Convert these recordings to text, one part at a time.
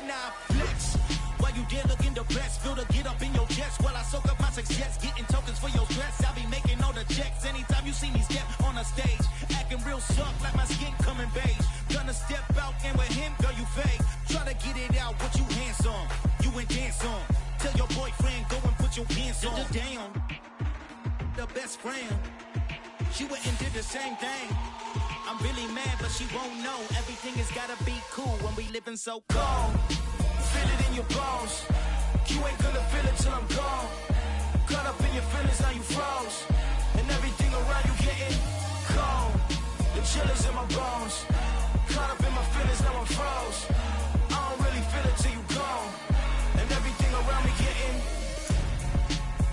Now flex. While you there looking the best, feel the get up in your chest while I soak up my success, getting tokens for your stress. I be making all the checks anytime you see me step on a stage, acting real soft like my skin coming beige. Gonna step out and with him, girl, you fake. Try to get it out, what you handsome, you ain't dance on. Tell your boyfriend go and put your pants on. Down, the best friend, she went and did the same thing. I'm really mad, but she won't know. Everything has gotta be cool when we living so cold. Feel it in your bones. You ain't gonna feel it till I'm gone. Caught up in your feelings, now you froze. And everything around you getting cold. The chill is in my bones. Caught up in my feelings, now I'm froze. I don't really feel it till you gone. And everything around me getting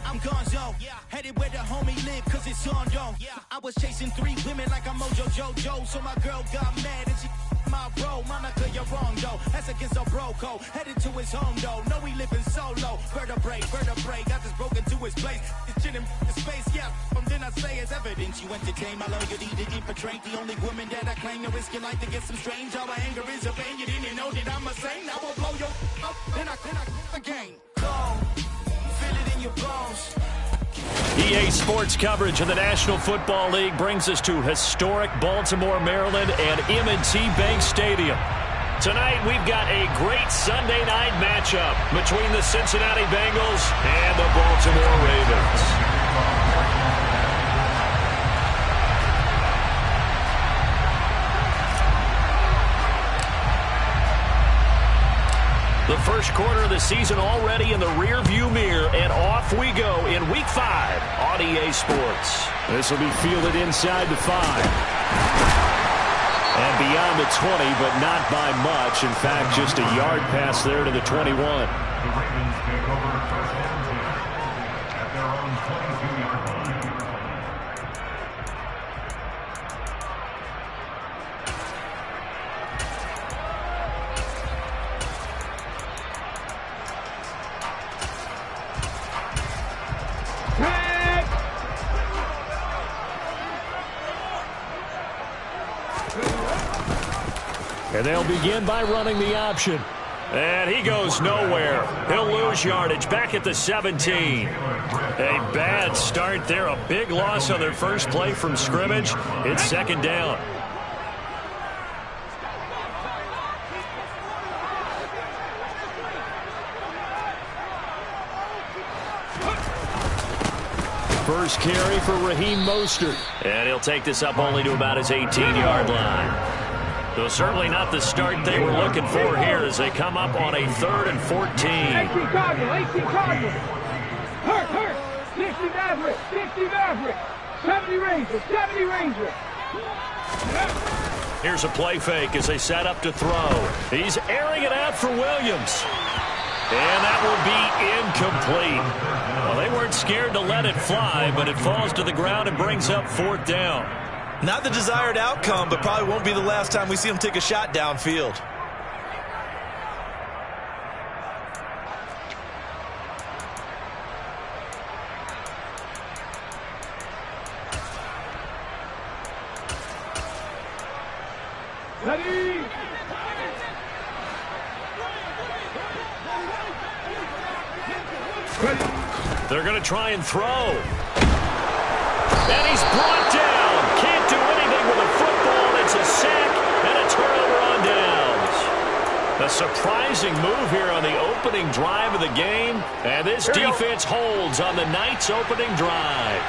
I'm gonzo, headed where the homie live, cause it's on though. I was chasing 3 women like I'm Mojo Jojo, so my girl got mad and she my bro. Monica, you're wrong though, that's against a bro code. Headed to his home though, know we living solo. Vertebrae, got this broken to his place. It's shit in his space, from then I say it's evidence. You entertain my loyalty to infiltrate. The only woman that I claim to risk your life to get some strange. All my anger is a pain, you didn't know that I'm a saint. I will blow your up, then I again. Cold. EA Sports coverage of the National Football League brings us to historic Baltimore, Maryland and M&T Bank Stadium. Tonight we've got a great Sunday night matchup between the Cincinnati Bengals and the Baltimore Ravens. The first quarter of the season already in the rear-view mirror, and off we go in Week 5 on EA Sports. This will be fielded inside the 5. And beyond the 20, but not by much. In fact, just a yard pass there to the 21. The Ravens take over first and 10 at their own 22-yard line. And they'll begin by running the option. And he goes nowhere. He'll lose yardage back at the 17. A bad start there. A big loss on their first play from scrimmage. It's second down. First carry for Raheem Mostert. And he'll take this up only to about his 18-yard line. So certainly not the start they were looking for here as they come up on a 3rd and 14. 18 Cardinal. Hurt. 60 Maverick. 70 Ranger. Here's a play fake as they set up to throw. He's airing it out for Williams. And that will be incomplete. Well, they weren't scared to let it fly, but it falls to the ground and brings up 4th down. Not the desired outcome, but probably won't be the last time we see him take a shot downfield. Ready? They're going to try and throw. And he's brought down. Can't do anything with a football. It's a sack and a turnover on downs. A surprising move here on the opening drive of the game. And this defense holds on the night's opening drive.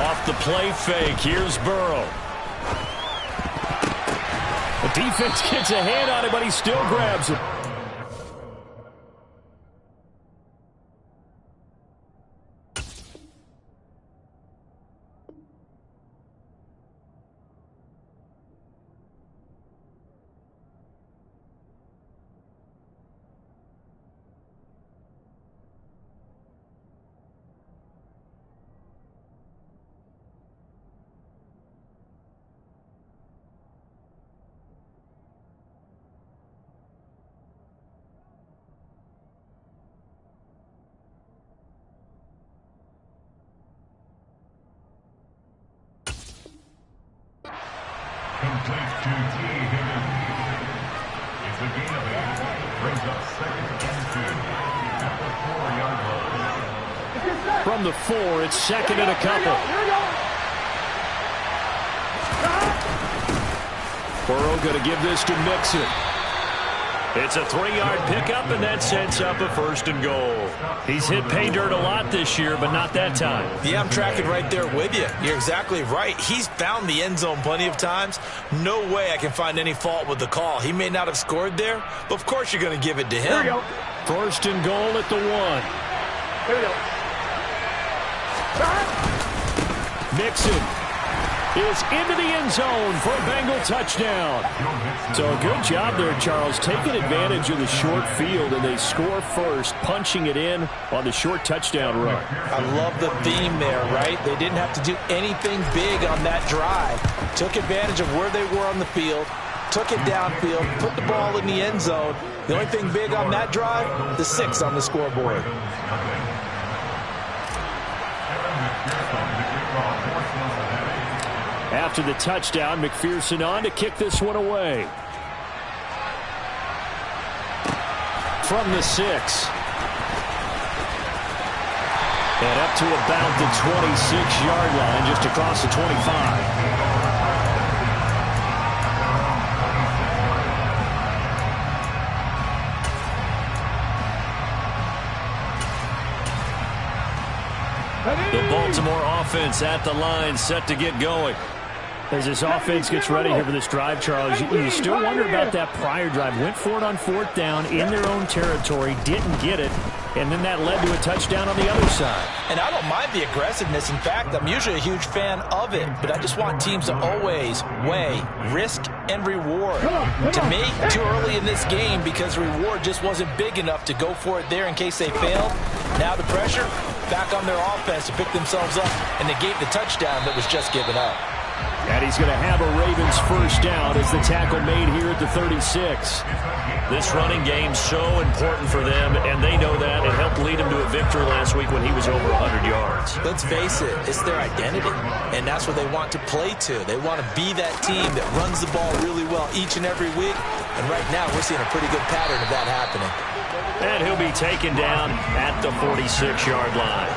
Off the play fake. Here's Burrow. The defense gets a hand on it, but he still grabs it. Complete to T. Higgins. It's a gain of 8. Brings up second and 2 at the 4-yard line. From the 4, it's second and a couple. Burrow going to give this to Mixon. It's a 3-yard pickup, and that sets up a first and goal. He's hit pay dirt a lot this year, but not that time. Yeah, I'm tracking right there with you. You're exactly right. He's found the end zone plenty of times. No way I can find any fault with the call. He may not have scored there, but of course you're going to give it to him. First and goal at the 1. Mixon is into the end zone for a Bengal touchdown. So a good job there, Charles, taking advantage of the short field, and they score first, punching it in on the short touchdown run. I love the theme there, right? They didn't have to do anything big on that drive. Took advantage of where they were on the field, took it downfield, put the ball in the end zone. The only thing big on that drive, the 6 on the scoreboard. After the touchdown, McPherson on to kick this one away. From the 6. And up to about the 26-yard line, just across the 25. The Baltimore offense at the line, set to get going. As this offense gets ready here for this drive, Charles, you still wonder about that prior drive. Went for it on 4th down in their own territory, didn't get it, and then that led to a touchdown on the other side. And I don't mind the aggressiveness. In fact, I'm usually a huge fan of it, but I just want teams to always weigh risk and reward. To me, too early in this game because reward just wasn't big enough to go for it there in case they failed. Now the pressure back on their offense to pick themselves up and negate the touchdown that was just given up. And he's going to have a Ravens first down as the tackle made here at the 36. This running game's so important for them, and they know that. It helped lead them to a victory last week when he was over 100 yards. Let's face it, it's their identity, and that's what they want to play to. They want to be that team that runs the ball really well each and every week, and right now we're seeing a pretty good pattern of that happening. And he'll be taken down at the 46-yard line.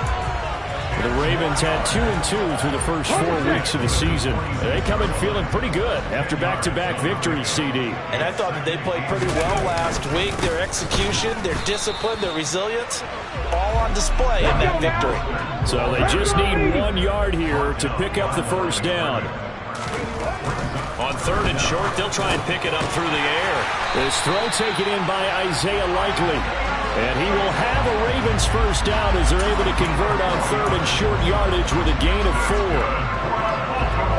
The Ravens had 2-2 through the first 4 weeks of the season. They come in feeling pretty good after back-to-back victories, CD. And I thought that they played pretty well last week. Their execution, their discipline, their resilience, all on display in that victory. So they just need 1 yard here to pick up the first down. On 3rd and short, they'll try and pick it up through the air. This throw taken in by Isaiah Likely. And he will have a Ravens first down as they're able to convert on 3rd and short yardage with a gain of 4.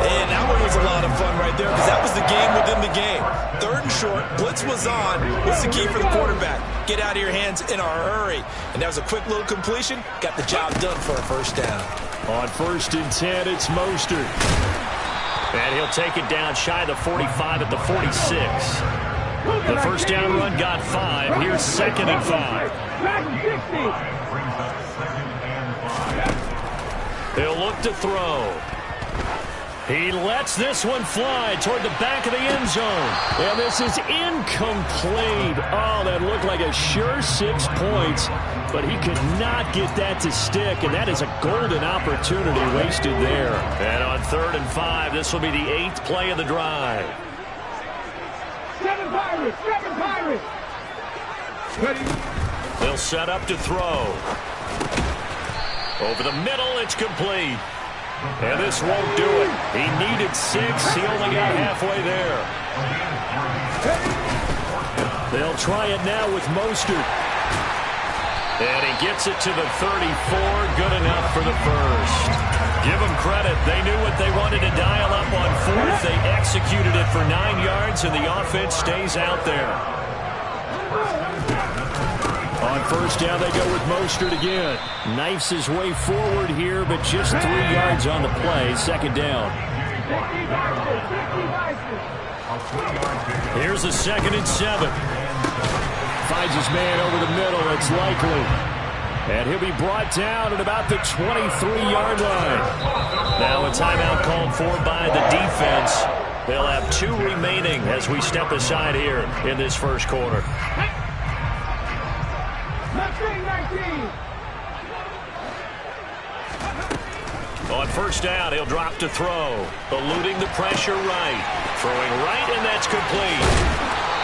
And that one was a lot of fun right there because that was the game within the game. 3rd and short, blitz was on. What's the key for the quarterback? Get out of your hands in a hurry. And that was a quick little completion. Got the job done for a first down. On 1st and 10, it's Mostert. And he'll take it down shy of the 45 at the 46. The first down run got 5. Here's 2nd and 5. He'll look to throw. He lets this one fly toward the back of the end zone. And this is incomplete. Oh, that looked like a sure 6 points. But he could not get that to stick. And that is a golden opportunity wasted there. And on 3rd and 5, this will be the 8th play of the drive. 7 Pirates! 7 Pirates! They'll set up to throw. Over the middle, it's complete. And this won't do it. He needed 6. He only got halfway there. They'll try it now with Mostert. And he gets it to the 34. Good enough for the first. Give them credit. They knew what they wanted to dial up on 4th. They executed it for 9 yards, and the offense stays out there. On 1st down, they go with Mostert again. Knifes his way forward here, but just 3 yards on the play. 2nd down. Here's a 2nd and 7. Finds his man over the middle. It's Likely. And he'll be brought down at about the 23-yard line. Now a timeout called for by the defense. They'll have 2 remaining as we step aside here in this first quarter. On first down, he'll drop to throw. Eluding the pressure right. Throwing right, and that's complete.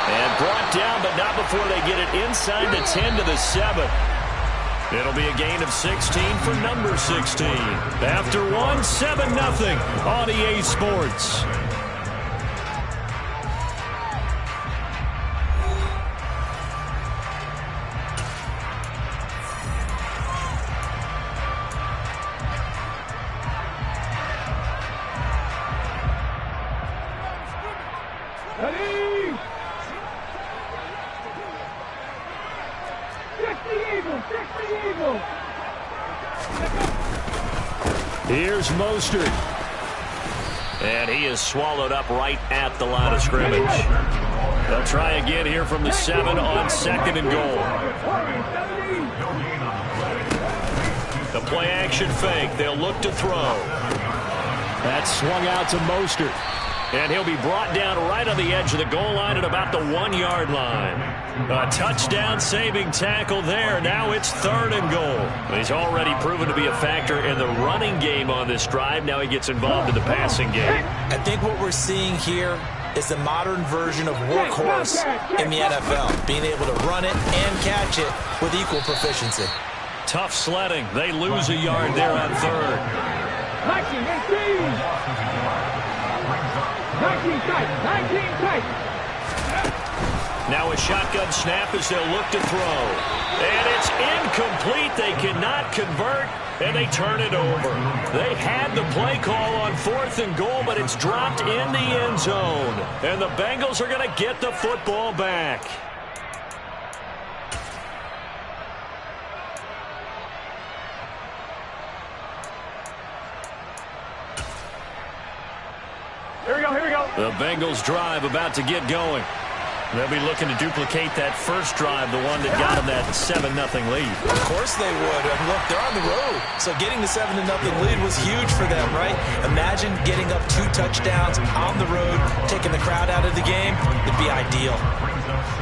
And brought down, but not before they get it inside the 10 to the 7. It'll be a gain of 16 for number 16. After 1, 7-0 on EA Sports. Here's Mostert. And he is swallowed up right at the line of scrimmage. They'll try again here from the 7 on 2nd and goal. The play action fake. They'll look to throw. That's swung out to Mostert. And he'll be brought down right on the edge of the goal line at about the 1-yard line. A touchdown saving tackle there. Now it's 3rd and goal. He's already proven to be a factor in the running game on this drive. Now he gets involved in the passing game. I think what we're seeing here is the modern version of workhorse in the NFL. Being able to run it and catch it with equal proficiency. Tough sledding. They lose a yard there on 3rd. 19 tight. Now a shotgun snap as they'll look to throw. And it's incomplete. They cannot convert, and they turn it over. They had the play call on 4th and goal, but it's dropped in the end zone. And the Bengals are going to get the football back. Here we go. The Bengals drive about to get going. They'll be looking to duplicate that first drive, the one that got them that 7-0 lead. Of course they would. Look, they're on the road. So getting the 7-0 lead was huge for them, right? Imagine getting up 2 touchdowns on the road, taking the crowd out of the game. It'd be ideal.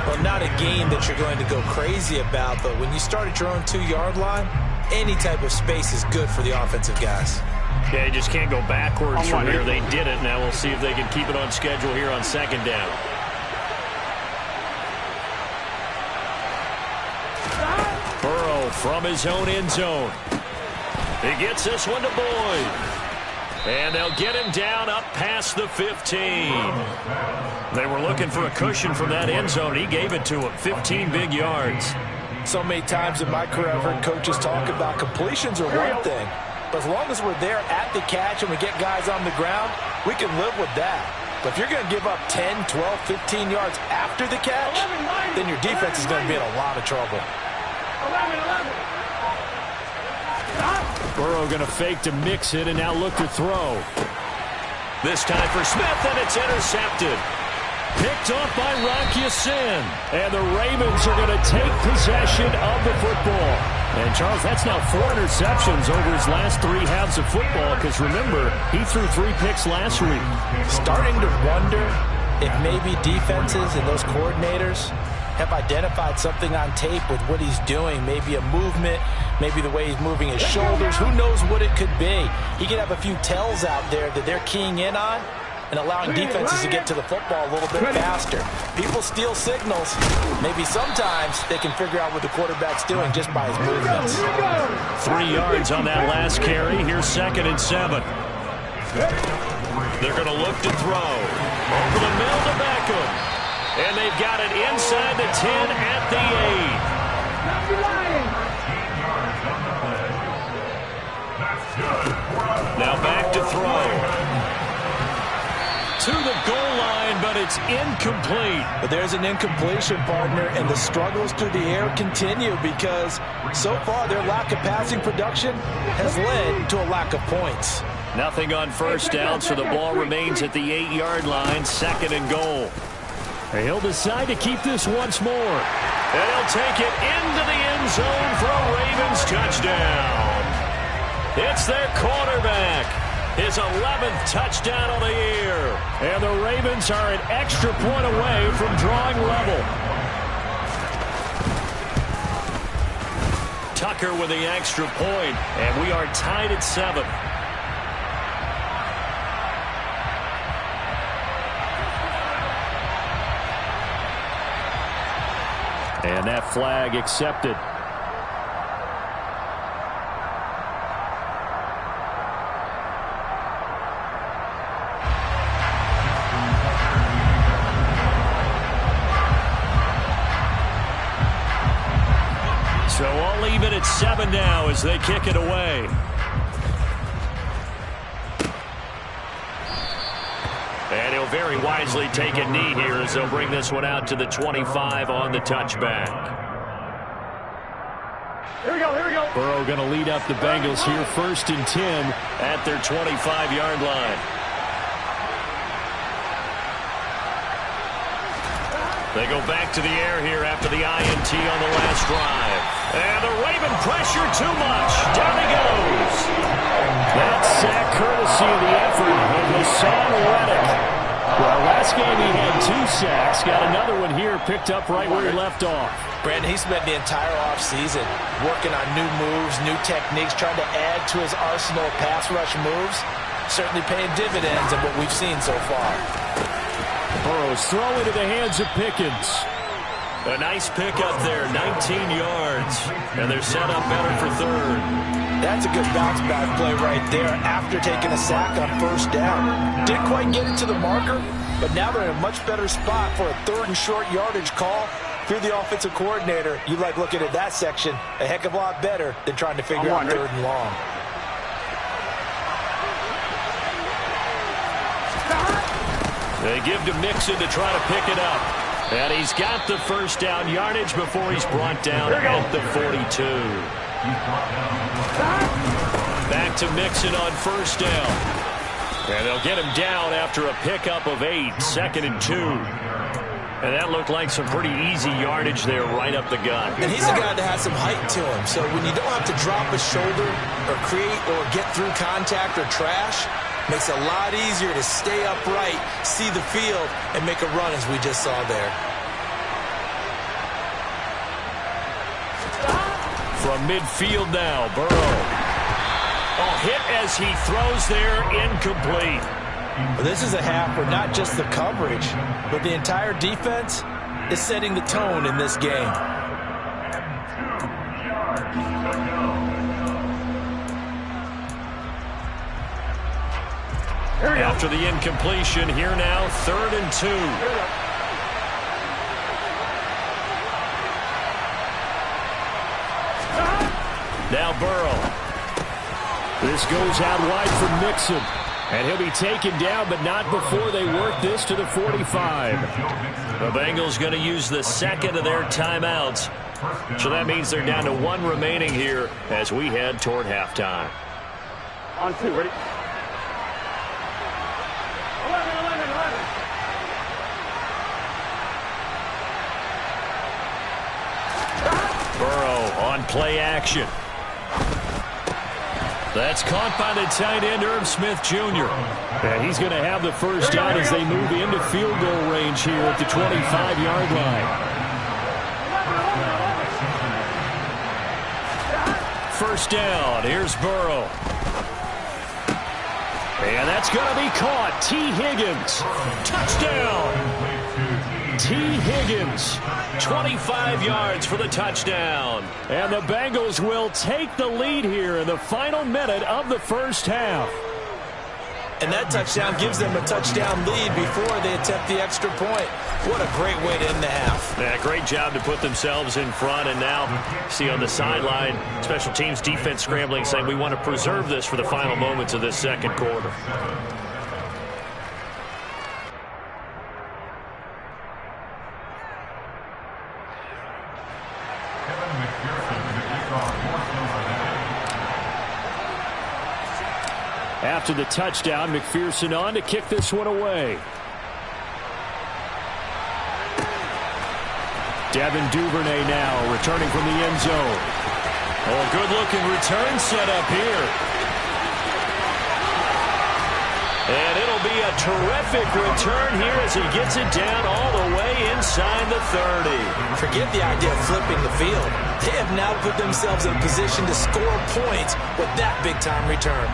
Well, not a game that you're going to go crazy about, but when you start at your own 2-yard line, any type of space is good for the offensive guys. Yeah, you just can't go backwards from here. They did it. Now we'll see if they can keep it on schedule here on 2nd down. Burrow from his own end zone. He gets this one to Boyd. And they'll get him down up past the 15. They were looking for a cushion from that end zone. He gave it to him. 15 big yards. So many times in my career, I've heard coaches talk about completions are one thing. But as long as we're there at the catch and we get guys on the ground, we can live with that. But if you're going to give up 10, 12, 15 yards after the catch, then your defense is going to be in a lot of trouble. 11. Burrow going to fake to mix it and now look to throw. This time for Smith, and it's intercepted. Picked off by Rock Ya-Sin. And the Ravens are going to take possession of the football. And, Charles, that's now 4 interceptions over his last 3 halves of football because, remember, he threw 3 picks last week. Starting to wonder if maybe defenses and those coordinators have identified something on tape with what he's doing. Maybe a movement, maybe the way he's moving his shoulders. Who knows what it could be? He could have a few tells out there that they're keying in on and allowing defenses to get to the football a little bit faster. People steal signals. Maybe sometimes they can figure out what the quarterback's doing just by his movements. 3 yards on that last carry. Here's 2nd and 7. They're going to look to throw. Over the middle to Beckham. And they've got it inside the 10 at the 8. Now back to throw. To the goal line, but it's incomplete. But there's an incompletion, partner, and the struggles through the air continue because so far their lack of passing production has led to a lack of points. Nothing on first down, so the ball remains at the 8-yard line, 2nd and goal. He'll decide to keep this once more. And he'll take it into the end zone for a Ravens touchdown. It's their quarterback. his 11th touchdown of the year. And the Ravens are an extra point away from drawing level. Tucker with the extra point, and we are tied at 7. And that flag accepted. So all even at 7 now as they kick it away. And he'll very wisely take a knee here as they'll bring this one out to the 25 on the touchback. Here we go, here we go. Burrow going to lead up the Bengals here, 1st and 10 at their 25-yard line. They go back to the air here after the INT on the last drive. And the Raven pressure too much. Down he goes. That sack courtesy of the effort of Hassan Reddick. Well, last game he had 2 sacks. Got another one here picked up right where he left off. Brandon, he spent the entire offseason working on new moves, new techniques, trying to add to his arsenal of pass rush moves. Certainly paying dividends in what we've seen so far. Burrow's throw into the hands of Pickens. A nice pickup there, 19 yards. And they're set up better for 3rd. That's a good bounce-back play right there after taking a sack on 1st down. Didn't quite get it to the marker, but now they're in a much better spot for a 3rd and short yardage call. If you're the offensive coordinator, you like looking at that section a heck of a lot better than trying to figure out 3rd and long. They give to Mixon to try to pick it up. And he's got the 1st down yardage before he's brought down at the 42. Back to Mixon on 1st down. And they'll get him down after a pickup of 8, 2nd and 2. And that looked like some pretty easy yardage there right up the gut. And he's a guy that has some height to him. So when you don't have to drop a shoulder or create or get through contact or trash, makes it a lot easier to stay upright, see the field, and make a run as we just saw there. From midfield now, Burrow. Oh, hit as he throws there, incomplete. Well, this is a half where not just the coverage, but the entire defense is setting the tone in this game. After the incompletion, here now, 3rd and 2. Now Burrow. This goes out wide for Mixon. And he'll be taken down, but not before they work this to the 45. The Bengals going to use the 2nd of their timeouts. So that means they're down to 1 remaining here as we head toward halftime. On 2, ready? 11. Burrow on play action. That's caught by the tight end, Irv Smith Jr. And he's going to have the 1st down as they move into field goal range here at the 25-yard line. 1st down. Here's Burrow. And that's going to be caught. T. Higgins. Touchdown. T. Higgins, 25 yards for the touchdown. And the Bengals will take the lead here in the final minute of the 1st half. And that touchdown gives them a touchdown lead before they attempt the extra point. What a great way to end the half. Yeah, great job to put themselves in front. And now, see on the sideline, special teams defense scrambling, saying we want to preserve this for the final moments of this 2nd quarter. After the touchdown, McPherson on to kick this one away. Devin Duvernay now returning from the end zone. Oh, good-looking return set up here. And it'll be a terrific return here as he gets it down all the way inside the 30. Forget the idea of flipping the field. They have now put themselves in a position to score points with that big-time return.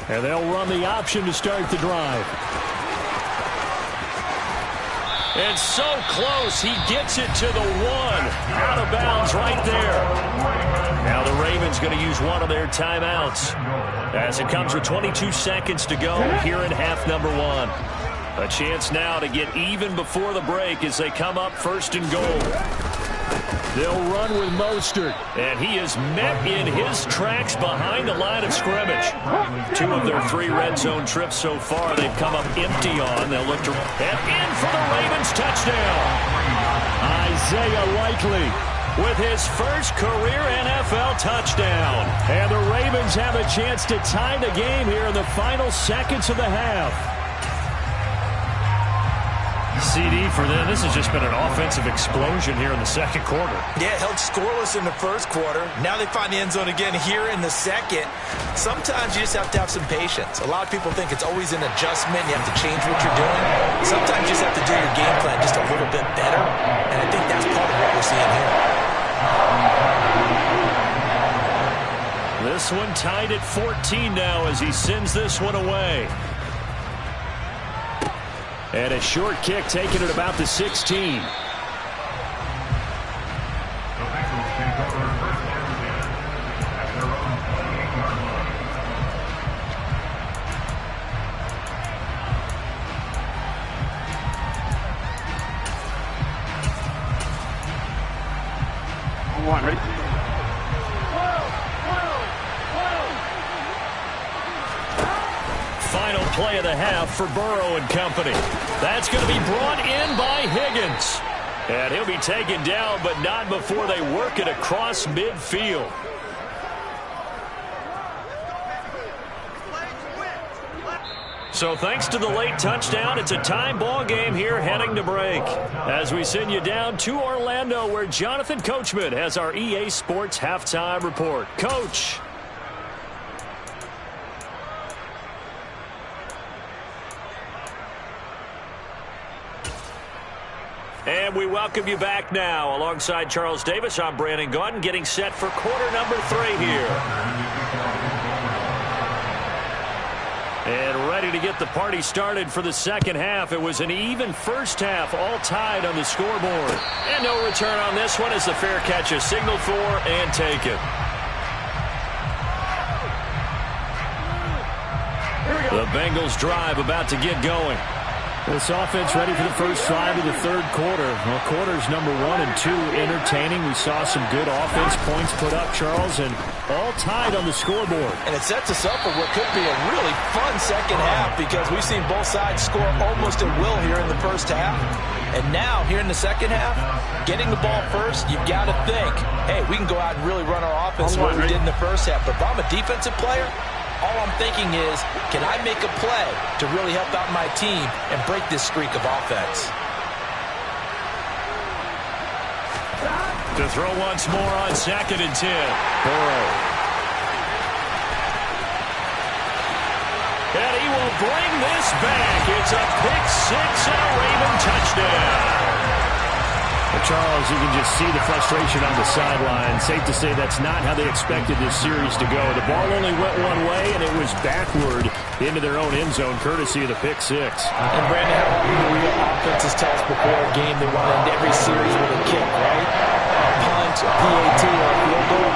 And they'll run the option to start the drive. And so close, he gets it to the 1. Out of bounds right there. Now the Ravens going to use one of their timeouts as it comes with 22 seconds to go here in half number 1. A chance now to get even before the break as they come up first and goal. They'll run with Mostert, and he is met in his tracks behind the line of scrimmage. 2 of their 3 red zone trips so far they've come up empty on. They'll look to and in for the Ravens touchdown. Isaiah Likely with his first career NFL touchdown. And the Ravens have a chance to tie the game here in the final seconds of the half. CD for them. This has just been an offensive explosion here in the second quarter. Yeah, held scoreless in the first quarter. Now they find the end zone again here in the second. Sometimes you just have to have some patience. A lot of people think it's always an adjustment. You have to change what you're doing. Sometimes you just have to do your game plan just a little bit better. And I think that's part of what we're seeing here. This one tied at 14 now as he sends this one away. And a short kick taken at about the 16. The Bengals take over first and 10 at their own 28-yard line. One, ready? Final play of the half for Burrow and company. That's going to be brought in by Higgins. And he'll be taken down, but not before they work it across midfield. So thanks to the late touchdown, it's a time ball game here heading to break. As we send you down to Orlando, where Jonathan Coachman has our EA Sports halftime report. Coach. And we welcome you back now. Alongside Charles Davis, I'm Brandon Gaudin, getting set for quarter number 3 here. And ready to get the party started for the second half. It was an even first half, all tied on the scoreboard. And no return on this one as the fair catch is signaled for and taken. The Bengals drive about to get going. This offense ready for the first drive of the third quarter. Well, quarters number 1 and 2 entertaining. We saw some good offense points put up, Charles, and all tied on the scoreboard. And it sets us up for what could be a really fun second half because we've seen both sides score almost at will here in the first half. And now, here in the second half, getting the ball first, you've got to think, hey, we can go out and really run our offense the way we did in the first half. But if I'm a defensive player, all I'm thinking is, can I make a play to really help out my team and break this streak of offense? To throw once more on 2nd and 10. Burrow. And he will bring this back. It's a pick-6 and a Raven touchdown. Charles, you can just see the frustration on the sideline. Safe to say that's not how they expected this series to go. The ball only went one way, and it was backward into their own end zone, courtesy of the pick-6. And Brandon, how real offenses tell us before a game they want to end every series with a kick, right? A punt, a PAT, or a field goal.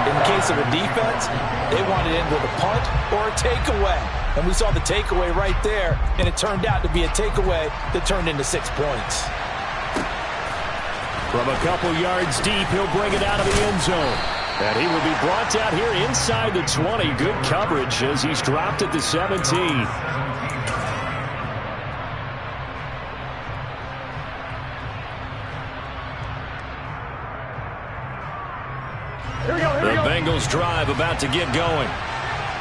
In the case of a defense, they want to end with a punt or a takeaway. And we saw the takeaway right there, and it turned out to be a takeaway that turned into 6 points. From a couple yards deep, he'll bring it out of the end zone. And he will be brought down here inside the 20. Good coverage as he's dropped at the 17. The Bengals drive about to get going.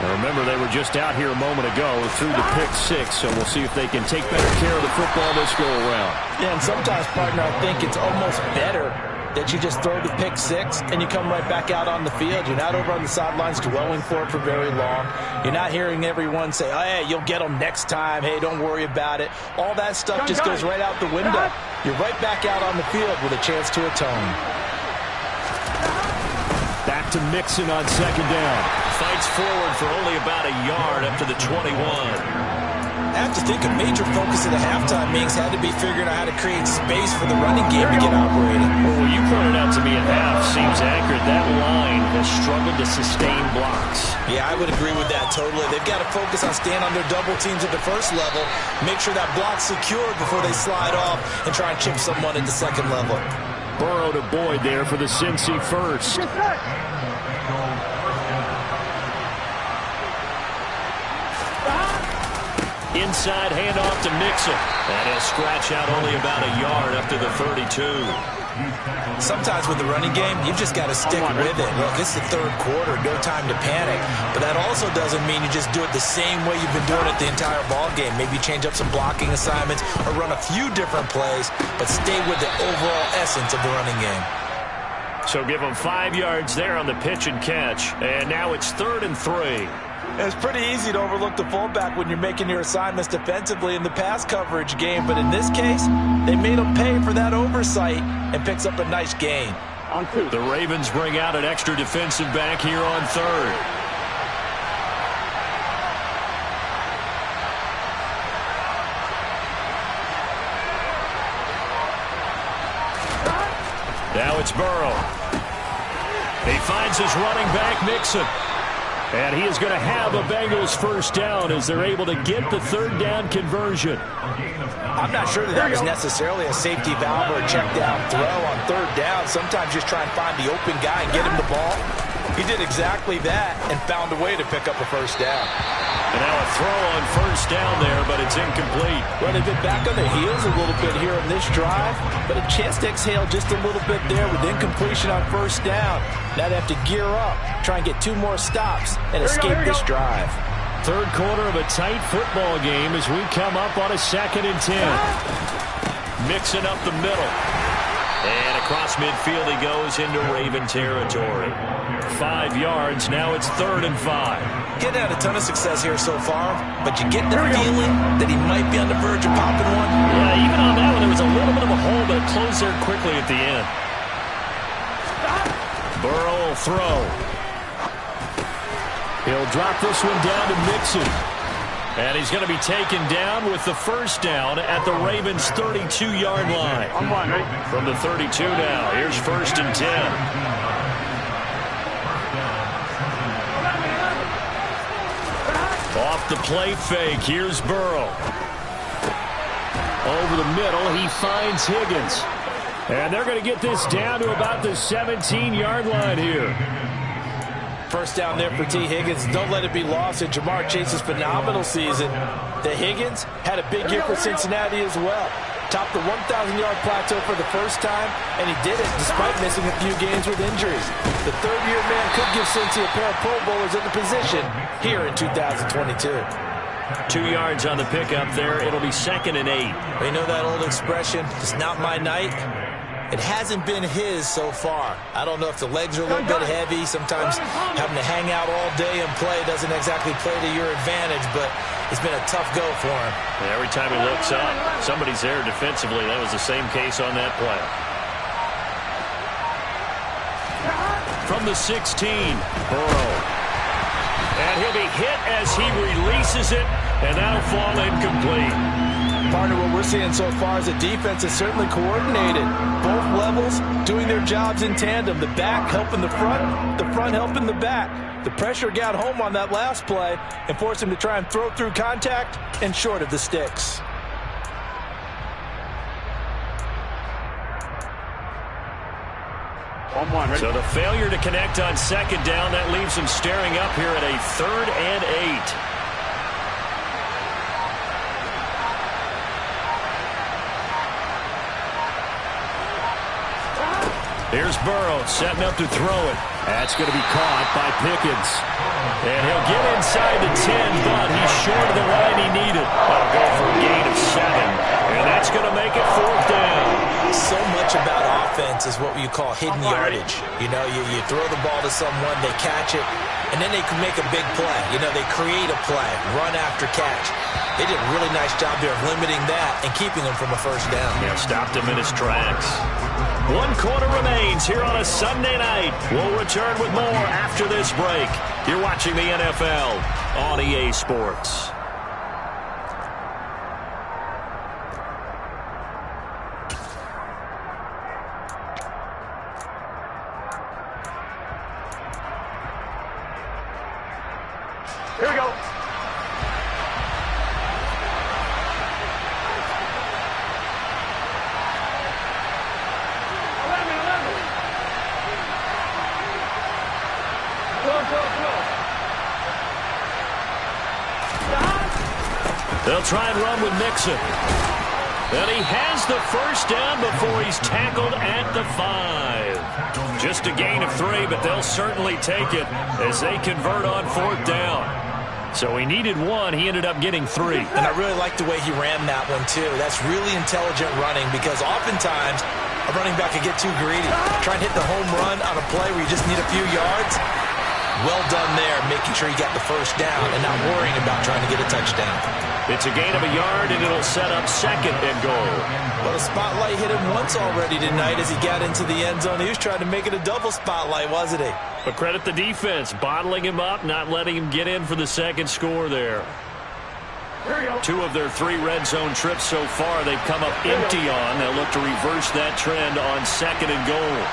Now remember, they were just out here a moment ago through the pick-6, so we'll see if they can take better care of the football this go-around. Yeah, and sometimes, partner, I think it's almost better that you just throw the pick six and you come right back out on the field. You're not over on the sidelines dwelling for it for very long. You're not hearing everyone say, oh, hey, you'll get them next time. Hey, don't worry about it. All that stuff just goes right out the window. You're right back out on the field with a chance to atone. Back to Mixon on second down. Fights forward for only about a yard up to the 21. I have to think a major focus of the halftime meetings had to be figuring out how to create space for the running game to get operating. Well, you pointed out to me at half seems accurate. That line has struggled to sustain blocks. Yeah, I would agree with that totally. They've got to focus on staying on their double teams at the first level, make sure that block's secured before they slide off and try and chip someone at the second level. Burrow to Boyd there for the Cincy first. Inside handoff to Mixon. And he'll scratch out only about a yard up to the 32. Sometimes with the running game, you've just got to stick with it. Look, it's the third quarter, no time to panic. But that also doesn't mean you just do it the same way you've been doing it the entire ball game. Maybe change up some blocking assignments or run a few different plays, but stay with the overall essence of the running game. So give him 5 yards there on the pitch and catch. And now it's 3rd and 3. It's pretty easy to overlook the fullback when you're making your assignments defensively in the pass coverage game, but in this case, they made him pay for that oversight and picks up a nice gain. The Ravens bring out an extra defensive back here on 3rd. Now it's Burrow. He finds his running back, Mixon. And he is going to have a Bengals first down as they're able to get the 3rd down conversion. I'm not sure that was necessarily a safety valve or a check down throw on 3rd down. Sometimes just try and find the open guy and get him the ball. He did exactly that and found a way to pick up a first down. And now a throw on first down there, but it's incomplete. Well, they've been back on their heels a little bit here in this drive, but a chance to exhale just a little bit there with incompletion on first down. Now they have to gear up, try and get 2 more stops, and escape this drive. 3rd quarter of a tight football game as we come up on a 2nd and 10. Mixing up the middle. And across midfield he goes into Raven territory. 5 yards, now it's 3rd and 5. Getting had a ton of success here so far, but you get the feeling that he might be on the verge of popping one. Yeah, even on that one, there was a little bit of a hole, but it closed there quickly at the end. Burrow will throw. He'll drop this one down to Mixon. And he's going to be taken down with the first down at the Ravens' 32-yard line. From the 32 now, here's 1st and 10. Off the play fake, here's Burrow. Over the middle, he finds Higgins. And they're going to get this down to about the 17-yard line here. First down there for T. Higgins. Don't let it be lost in Jamar Chase's phenomenal season. The Higgins had a big year for Cincinnati as well. Topped the 1,000-yard plateau for the first time, and he did it despite missing a few games with injuries. The third-year man could give Cincy a pair of Pro Bowlers in the position here in 2022. 2 yards on the pickup there. It'll be 2nd and 8. You know that old expression, it's not my night? It hasn't been his so far. I don't know if the legs are a little bit heavy. Sometimes having to hang out all day and play doesn't exactly play to your advantage, but it's been a tough go for him. And every time he looks up, somebody's there defensively. That was the same case on that play. From the 16, Burrow. And he'll be hit as he releases it, and that'll fall incomplete. Partner, what we're seeing so far is the defense is certainly coordinated. Both levels doing their jobs in tandem. The back helping the front helping the back. The pressure got home on that last play and forced him to try and throw through contact and short of the sticks. So the failure to connect on 2nd down, that leaves him staring up here at a 3rd and 8. Here's Burrow setting up to throw it. That's going to be caught by Pickens. And he'll get inside the 10, but he's short of the line he needed. That'll go for a gain of 7, and that's going to make it 4th down. So much about offense is what you call hidden yardage. You know, you throw the ball to someone, they catch it, and then they can make a big play. You know, they create a play, run after catch. They did a really nice job there of limiting that and keeping him from a first down. Yeah, stopped him in his tracks. 1 quarter remains here on a Sunday night. We'll return with more after this break. You're watching the NFL on EA Sports. Here we go. They'll try and run with Mixon. And he has the first down before he's tackled at the 5. Just a gain of 3, but they'll certainly take it as they convert on 4th down. So he needed 1. He ended up getting 3. And I really like the way he ran that one, too. That's really intelligent running because oftentimes a running back can get too greedy. Try and hit the home run on a play where you just need a few yards. Well done there, making sure you got the first down and not worrying about trying to get a touchdown. It's a gain of a yard, and it'll set up 2nd and goal. Well, the spotlight hit him once already tonight as he got into the end zone. He was trying to make it a double spotlight, wasn't he? But credit the defense, bottling him up, not letting him get in for the 2nd score there. 2 of their 3 red zone trips so far they've come up empty on. They'll look to reverse that trend on 2nd and goal.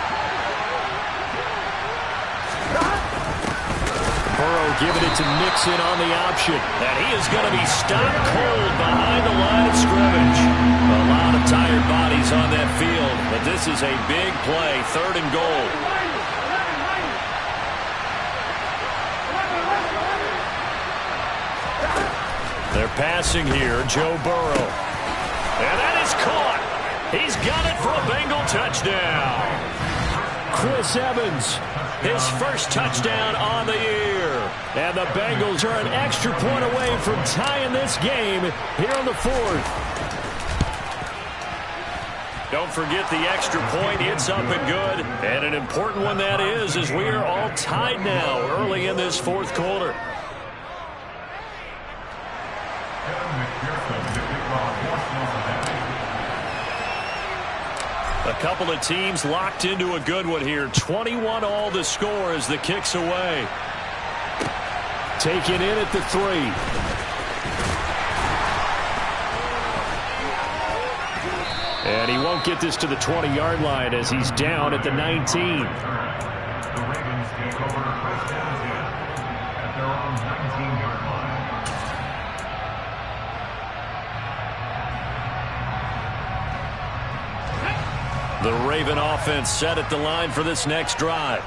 Burrow giving it to Mixon on the option. And he is going to be stopped cold behind the line of scrimmage. A lot of tired bodies on that field, but this is a big play, 3rd and goal. They're passing here, Joe Burrow. And that is caught. He's got it for a Bengal touchdown. Chris Evans, his first touchdown on the year. And the Bengals are an extra point away from tying this game here in the 4th. Don't forget the extra point. It's up and good. And an important one that is, as we are all tied now early in this 4th quarter. A couple of teams locked into a good one here. 21 all the score as the kick's away. Taken in at the 3. And he won't get this to the 20-yard line as he's down at the 19. The Ravens take over first down at their own 19-yard line. The Raven offense set at the line for this next drive.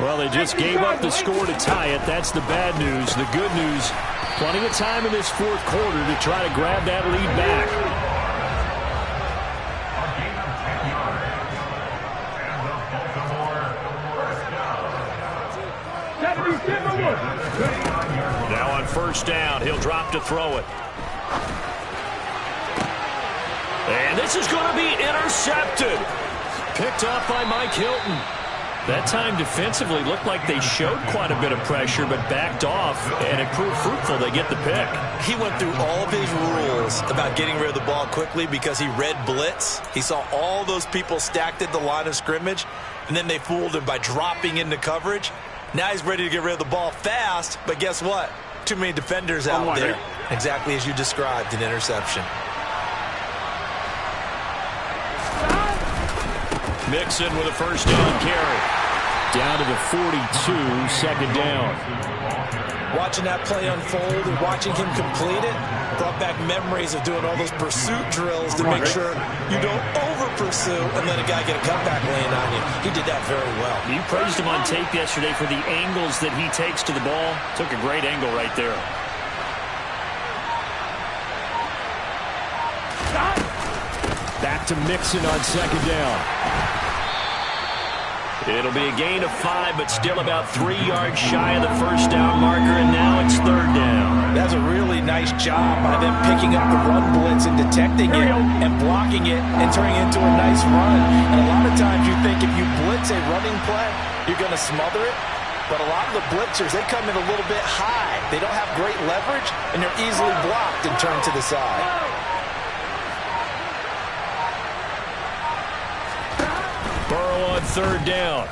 Well, they just gave up the score to tie it. That's the bad news. The good news, plenty of time in this 4th quarter to try to grab that lead back. Now on first down, he'll drop to throw it. And this is going to be intercepted. Picked up by Mike Hilton. That time defensively looked like they showed quite a bit of pressure but backed off, and it proved fruitful. They get the pick. He went through all of his rules about getting rid of the ball quickly because he read blitz. He saw all those people stacked at the line of scrimmage, and then they fooled him by dropping into coverage. Now he's ready to get rid of the ball fast, but guess what? Too many defenders out there. Exactly as you described, an interception. Mixon with a first down carry. Down to the 42, 2nd down. Watching that play unfold and watching him complete it brought back memories of doing all those pursuit drills to make sure you don't over-pursue and let a guy get a cutback lane on you. He did that very well. You praised him on tape yesterday for the angles that he takes to the ball. Took a great angle right there. Back to Mixon on 2nd down. It'll be a gain of 5, but still about 3 yards shy of the first down marker, and now it's third down. That's a really nice job by them picking up the run blitz and detecting it and blocking it and turning it into a nice run. And a lot of times you think if you blitz a running play, you're going to smother it. But a lot of the blitzers, they come in a little bit high. They don't have great leverage, and they're easily blocked and turned to the side. Burrow on third down.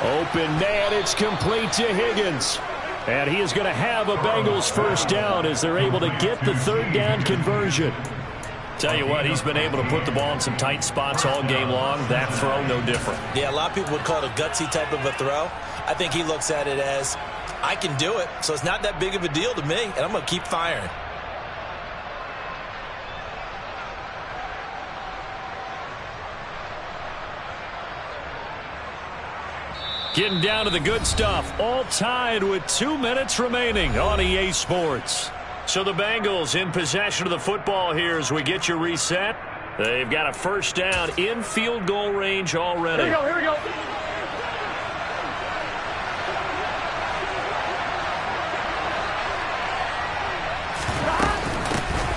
Open man, it's complete to Higgins. And he is going to have a Bengals first down as they're able to get the third down conversion. Tell you what, he's been able to put the ball in some tight spots all game long. That throw, no different. Yeah, a lot of people would call it a gutsy type of a throw. I think he looks at it as, I can do it, so it's not that big of a deal to me, and I'm going to keep firing. Getting down to the good stuff, all tied with 2 minutes remaining on EA Sports. So the Bengals in possession of the football here as we get you reset. They've got a first down in field goal range already. Here we go, here we go.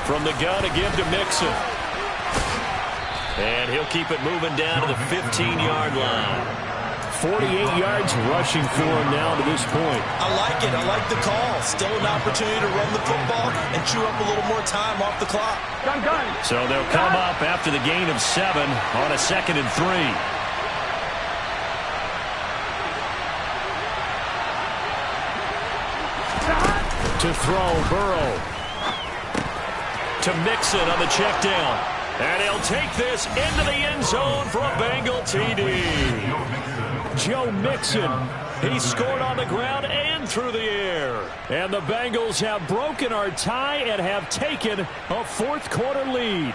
From the gun again to Mixon. And he'll keep it moving down to the 15-yard line. 48 yards rushing for him now to this point. I like it. I like the call. Still an opportunity to run the football and chew up a little more time off the clock. Gun. So they'll come up after the gain of 7 on a 2nd and 3. To throw, Burrow. To Mixon on the check down. And he'll take this into the end zone for a Bengal TD. Joe Mixon, he scored on the ground and through the air. And the Bengals have broken our tie and have taken a fourth-quarter lead.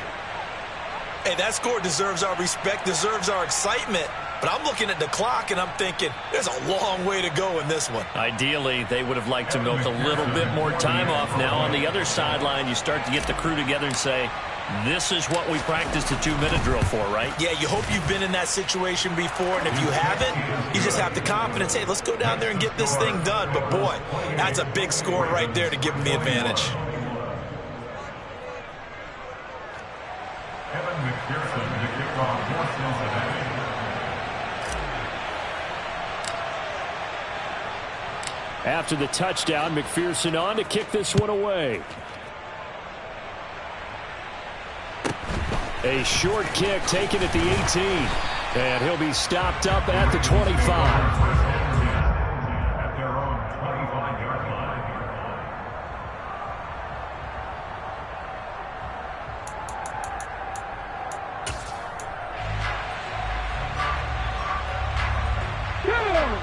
Hey, that score deserves our respect, deserves our excitement. But I'm looking at the clock, and I'm thinking, there's a long way to go in this one. Ideally, they would have liked to milk a little bit more time off. Now on the other sideline, you start to get the crew together and say, this is what we practiced the 2-minute drill for, right? Yeah, you hope you've been in that situation before, and if you haven't, you just have the confidence, hey, let's go down there and get this thing done. But, boy, that's a big score right there to give them the advantage. Kevin McPherson to kick off for Cincinnati. After the touchdown, McPherson on to kick this one away. A short kick taken at the 18. And he'll be stopped up at the 25. At their own 25-yard line.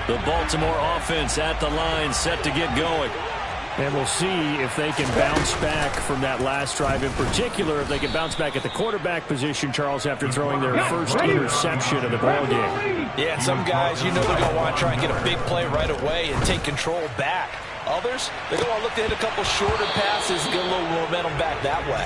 The Baltimore offense at the line, set to get going. And we'll see if they can bounce back from that last drive. In particular, if they can bounce back at the quarterback position, Charles, after throwing their first interception of the ballgame. Yeah, and some guys, you know they're going to want to try and get a big play right away and take control back. Others, they're going to want to look to hit a couple shorter passes, get a little momentum back that way.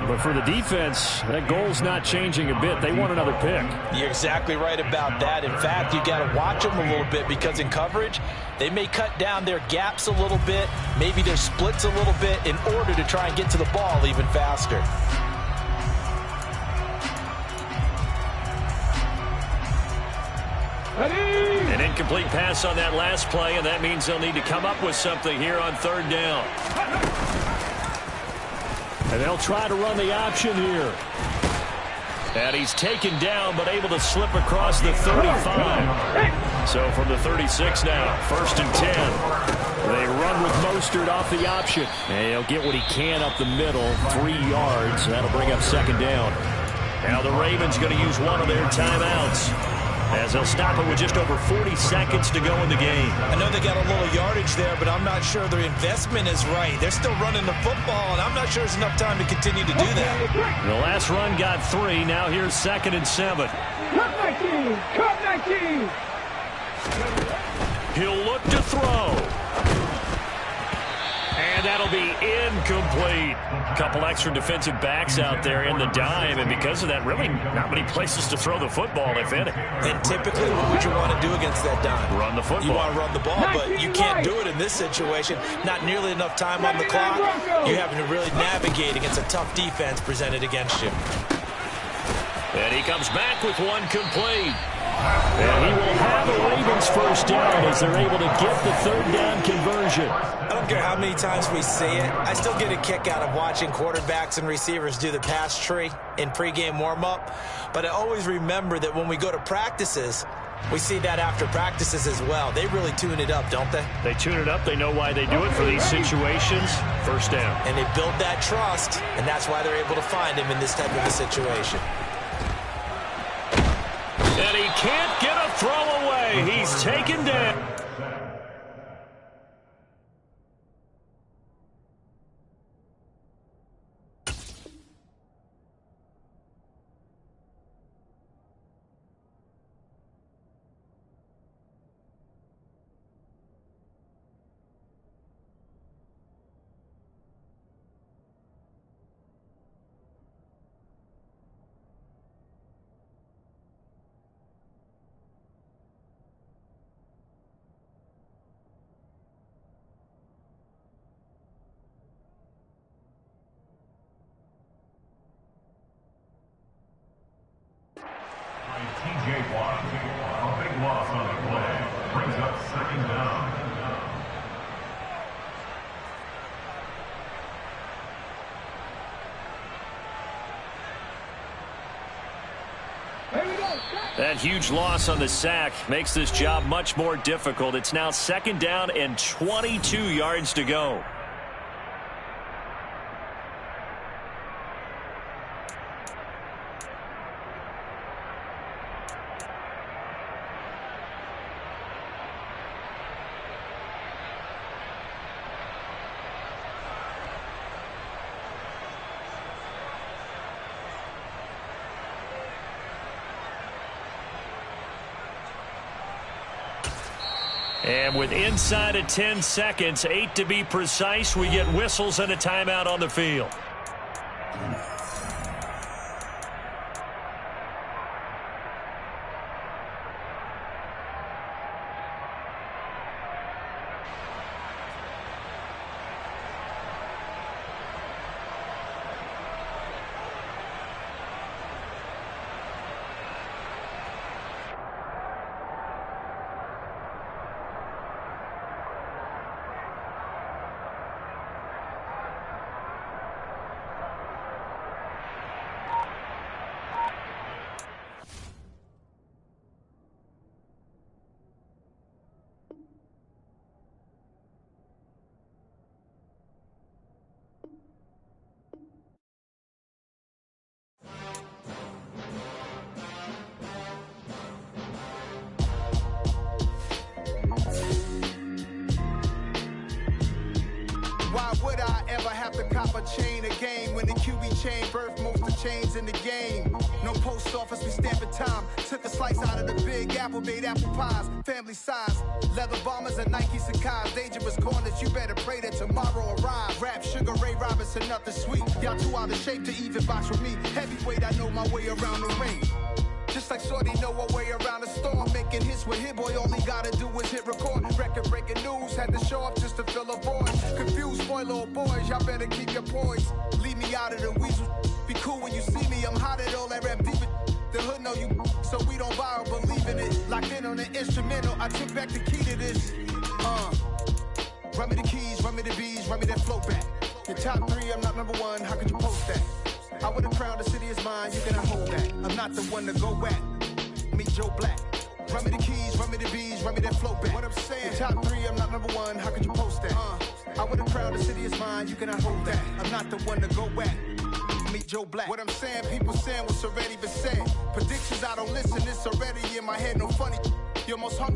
But for the defense, that goal's not changing a bit. They want another pick. You're exactly right about that. In fact, you got to watch them a little bit because in coverage, they may cut down their gaps a little bit, maybe their splits a little bit in order to try and get to the ball even faster. An incomplete pass on that last play, and that means they'll need to come up with something here on third down. And they'll try to run the option here. And he's taken down, but able to slip across the 35. So from the 36 now, 1st and 10. They run with Mostert off the option. And he'll get what he can up the middle, 3 yards. That'll bring up 2nd down. Now the Ravens going to use one of their timeouts, as they'll stop it with just over 40 seconds to go in the game. I know they got a little yardage there, but I'm not sure their investment is right. They're still running the football, and I'm not sure there's enough time to continue to do that. The last run got 3. Now here's 2nd and 7. Cut 19! Cut 19! He'll look to throw. And that'll be be incomplete. A couple extra defensive backs out there in the dime, and because of that, really not many places to throw the football, if any. And typically, what would you want to do against that dime? Run the football. You want to run the ball, but you can't do it in this situation. Not nearly enough time on the clock. You're having to really navigate against a tough defense presented against you. And he comes back with one complete. And he will have a Ravens first down as they're able to get the third down conversion. I don't care how many times we see it. I still get a kick out of watching quarterbacks and receivers do the pass tree in pregame warm-up. But I always remember that when we go to practices, we see that after practices as well. They really tune it up, don't they? They tune it up. They know why they do it for these situations. First down. And they build that trust, and that's why they're able to find him in this type of a situation. And he can't get a throw away. He's taken down. T.J. Watt, a big loss on the play, brings up second down. That huge loss on the sack makes this job much more difficult. It's now second down and 22 yards to go. And with inside of 10 seconds, 8 to be precise, we get whistles and a timeout on the field. Why would I ever have to cop a chain a game when the QB chain birthed most of chains in the game? No post office, we stamping time. Took a slice out of the big apple, made apple pies, family size. Leather bombers and Nike Sacai's. Dangerous corners, you better pray that tomorrow arrives. Rap, Sugar Ray Robinson, nothing sweet. Y'all too out of shape to even box with me. Heavyweight, I know my way around the ring. Just like Shorty know a way around the storm. Making hits with Hit Boy, all he gotta do is hit record. Record-breaking news, had to show up just to fill a void. Confused, spoil old boys, y'all better keep your poise. Leave me out of the weasel. Be cool when you see me, I'm hot at all that rap deep. The hood know you, so we don't borrow, believe in it. Locked in on the instrumental, I took back the key to this. Run me the keys, run me the bees, run me that flow back. Your top 3, I'm not number 1, how could you post that? I would have crowned the city is mine, you cannot hold that. I'm not the one to go at. Meet Joe Black. Run me the keys, run me the bees, run me that flow back. What I'm saying, top 3, I'm not number 1, how could you post that? I would have crowned the city is mine, you cannot hold that. I'm not the one to go at. Meet Joe Black. What I'm saying, people saying what's already been said. Predictions, I don't listen, it's already in my head, no funny. You're most hungry.